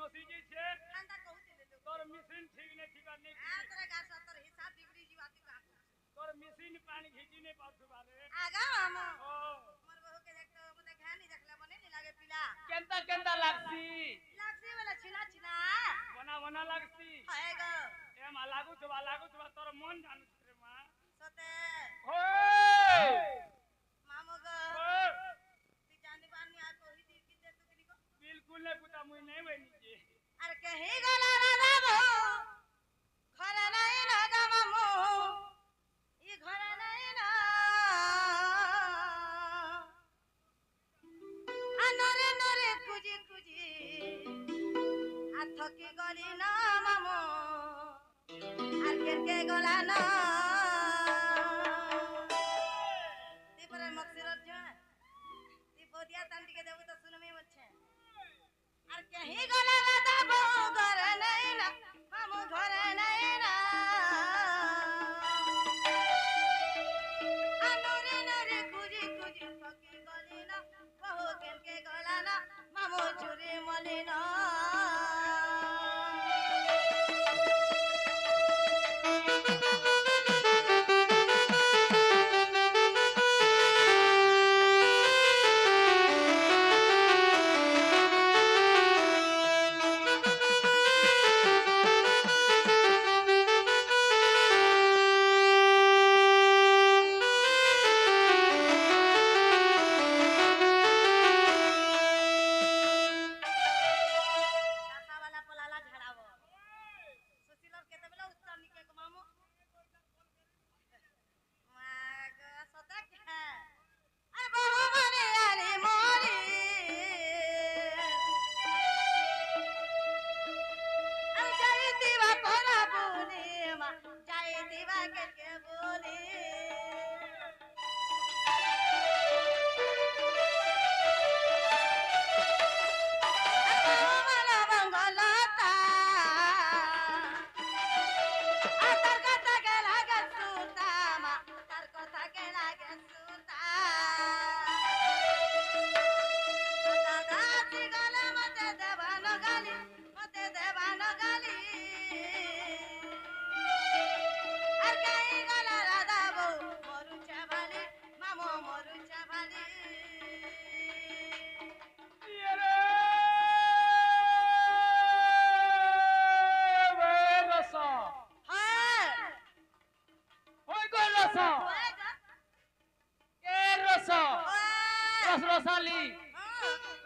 बसी जे छे कांदा कहूतिले लोग तोर मशीन ठीक नहीं ठीक नहीं आ तोरा गाछ तोर हिसाब बिगड़ी जीवाती का तोर मशीन पानी खींची नहीं पाछू वाले आगा हम ओ मोर बहू के देख तो मते घा नहीं देखला बने नहीं लागे पीला केंता केंता लागसी वाला छिना छिना बना बना लागसी है गो ए मा लागू छवा तोर मन जानू रे मां सते ओए मामो गो ओ ती जानी बानी आ कोही दी की दे तू किनी को बिल्कुल नहीं पुता मुई नहीं बनी जे अरे कहीं गला राजा बो घर नहीं राजा मामो ई घर नहीं ना अनरे नरे कुजी कुजी हाथ की गली ना मामो आर के गला ना ती पर मक्सिरत जो ती बोदिया तंती के देबू तो सुन में मच्छे आर कहीं गला राजा बो घर नहीं ना मामो घर नहीं ना अनरे नरे कुजी कुजी थकी गली ना बहु के गला ना मामो चुरी मलिना वाला पोलाला झड़ावो सुशीलर केते बेला उत्तर निके को मामो माग सतक अरे बहु मरे आली मोरी हम जाई दीवा कोना बोली मा जाई दीवा के बोली माला मंगलता आतर कथा के लागे सुता मा तर कथा के लागे सुता दादा ती गला मते देवानो गाली आर कहीं गला राधा बो मोरू चावाली मामो मोरू चावाली ये रे वे रसा हां ओए गो रसा होएगा ए रसा ओए रसाली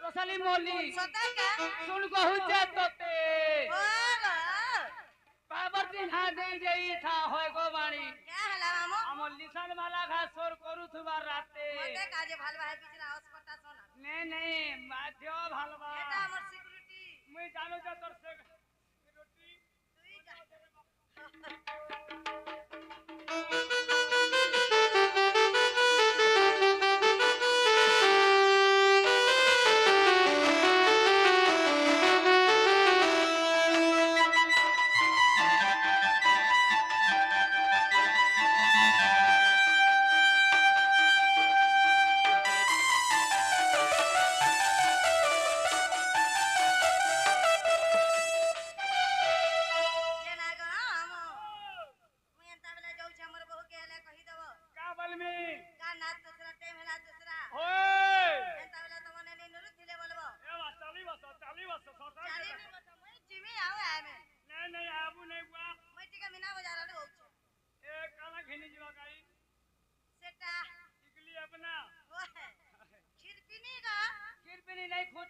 रसाली मोली सता का सुन कहू जे तोते होएगा पावर दिन हा दे जई था होय गो बाणी क्या हला मामो हम लिसन वाला घा सोर करू थुबा राते मते काजे भालवा है पिछला अस्पताल सोना नहीं माध्यो भालवा एटा हमर सिक्योरिटी मुई जानो जा तोर से रोटी तुई जा ये ना गो हमो मुई एंता बेला जाऊ छ हमर बहू के हले कहि देबो का बल में का नाच दूसरा टाइम हला दूसरा ओए एंता बेला तो मने नहीं नुरु दिले बोलबो ए वा चाली बस सोता चाली नहीं बता मुई जिमी आवे आमे नहीं आबू नहीं बुआ मुई टिका मीना बाजार आले होछ ए काला खेनी जीवा गाई सेटा टिकली अपना ओए खिरपिनी का खीर पे नहीं खोज